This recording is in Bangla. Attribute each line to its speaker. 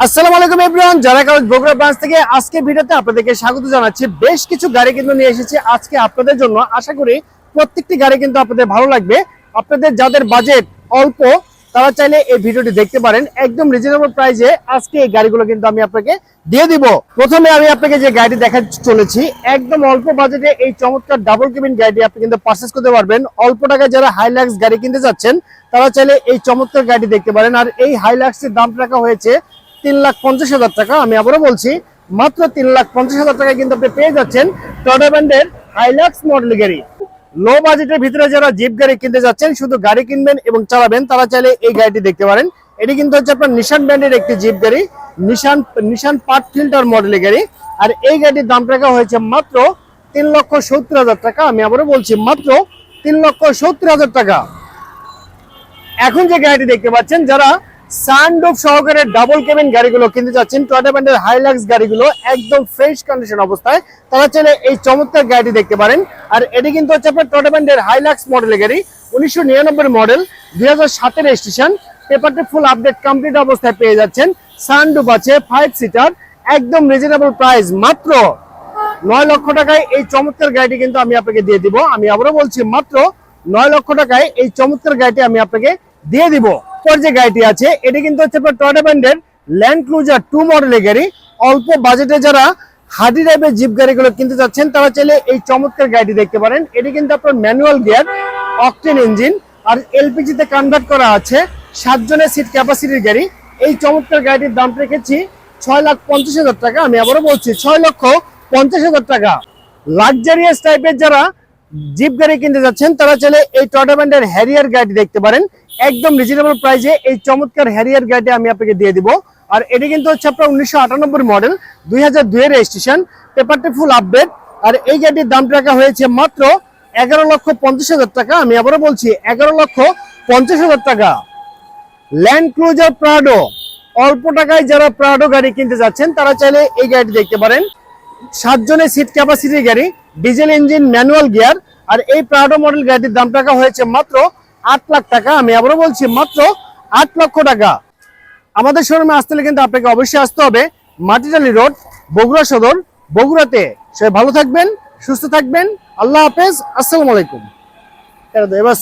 Speaker 1: আসসালামু আলাইকুম এভরিওয়ান, যারা কাগজ বগুড়া ব্রাঞ্চ থেকে আজকে ভিডিওতে আপনাদেরকে স্বাগত জানাচ্ছি। বেশ কিছু গাড়ি কিন্তু নিয়ে এসেছি আজকে আপনাদের জন্য। আশা করি প্রত্যেকটি গাড়ি কিন্তু আপনাদের ভালো লাগবে। আপনাদের যাদের বাজেট অল্প তারা চাইলে এই ভিডিওটি দেখতে পারেন। একদম রিজনেবল প্রাইসে আজকে এই গাড়িগুলো কিন্তু আমি আপনাকে দিয়ে দিব। প্রথমে আমি আপনাকে যে গাড়িটি দেখাতে চলেছি, একদম অল্প বাজেটে এই চমৎকার ডাবল কেবিন গাড়িটি আপনি কিন্তু পারচেজ করতে পারবেন। অল্প টাকায় যারা হাইলাক্স গাড়ি কিনতে যাচ্ছেন তারা চাইলে এই চমৎকার গাড়ি দেখতে পারেন। আর এই হাইলাক্সের দাম রাখা হয়েছে 3,50,000 টাকা। আমি আবারও বলছি, মাত্র 3,50,000 টাকায় কিন্তু আপনি পেয়ে যাচ্ছেন টয়োটা ব্র্যান্ডের হাইলাক্স মডেল গাড়ি। লো বাজেটের ভিতরে যারা জিপ গাড়ি কিনতে যাচ্ছেন, শুধু গাড়ি কিনবেন এবং চালাবেন, তারা চাইলে এই গাড়িটি দেখতে পারেন। এটি কিন্তু হচ্ছে আপনার নিশান ব্র্যান্ডের একটি জিপ গাড়ি, নিশান পার্ট ফিল্টার মডেলের গাড়ি। আর এই গাড়ির দাম রাখা হয়েছে মাত্র 3,70,000 টাকা। আমি আবারও বলছি, মাত্র 3,70,000 টাকা। এখন যে গাড়িটি দেখতে পাচ্ছেন, যারা সানরুফ সহকারে ডাবল কেবিন গাড়িগুলো কিনতে যাচ্ছেন, টয়োটা ব্র্যান্ডের হাইলাক্স গাড়িগুলো একদম ফ্রেশ কন্ডিশন অবস্থায়, তারা চাইলে এই চমৎকার গাড়িটি দেখতে পারেন। আর এটি কিন্তু হচ্ছে আপনার টয়োটা ব্র্যান্ডের হাইলাক্স মডেলের গাড়ি, 1999 মডেল, 2007 রেজিস্ট্রেশন। পেপারটি ফুল আপডেট কমপ্লিট অবস্থায় পেয়ে যাচ্ছেন। সানরুফ আছে, 5 সিটার, একদম রিজনেবল প্রাইস, মাত্র 9 লক্ষ টাকায় এই চমৎকার গাড়িটি কিন্তু আমি আপনাকে দিয়ে দিব। আমি আবারও বলছি, মাত্র 9 লক্ষ টাকায় এই চমৎকার গাড়িটি আমি আপনাকে দিয়ে দিব। যে গাড়িটি আছে এটি কিন্তু হচ্ছে টয়োটা ব্র্যান্ডের ল্যান্ড ক্রুজার 2 মডেলের গাড়ি। অল্প বাজেটে যারা হার্ডি টাইপের জিপ গাড়িগুলো কিনতে যাচ্ছেন তারা চাইলে এই চমৎকার গাড়িটি দেখতে পারেন। এটি কিন্তু আপনার ম্যানুয়াল গিয়ার, অকটেন ইঞ্জিন, আর এলপিজি তে কনভার্ট করা আছে, 7 জনের সিট ক্যাপাসিটির গাড়ি। এই চমৎকার গাড়িটির দাম রেখেছি 6,50,000 টাকা। আমি আবারও বলছি, 6,50,000 টাকা। লাক্সারিয়াস টাইপের যারা জিপ গাড়ি কিনতে যাচ্ছেন তারা চাইলে এই টয়োটা ব্র্যান্ডের হ্যারিয়ার গাড়িটি দেখতে পারেন। একদম রিজনেবল প্রাইসে এই চমৎকার হ্যারিয়ার গাড়িটি আমি আপনাকে দিয়ে দিব। আর এটি কিন্তু হচ্ছে আপনার 1998 মডেল, 2002 রেজিস্ট্রেশন, পেপারটি ফুল আপডেট। আর এই গাড়িটির দাম রাখা হয়েছে মাত্র 11,50,000 টাকা। আমি আবারও বলছি, 11,50,000 টাকা। ল্যান্ড ক্রুজার প্রাডো, অল্প টাকায় যারা প্রাডো গাড়ি কিনতে যাচ্ছেন তারা চাইলে এই গাড়িটি দেখতে পারেন। 7 জনের সিট ক্যাপাসিটির গাড়ি, ডিজেল ইঞ্জিন, ম্যানুয়াল গিয়ার। আর এই প্রাডো মডেল গাড়িটির দাম রাখা হয়েছে মাত্র 8 লাখ টাকা। আমি আবারও বলছি, মাত্র 8 লক্ষ টাকা। আমাদের শোরুমে আসতে হলে কিন্তু আপনাকে অবশ্যই আসতে হবে মাটিটালি রোড, বগুড়া সদর, বগুড়াতে। সবাই ভালো থাকবেন, সুস্থ থাকবেন। আল্লাহ হাফেজ, আসসালামু আলাইকুম। এবার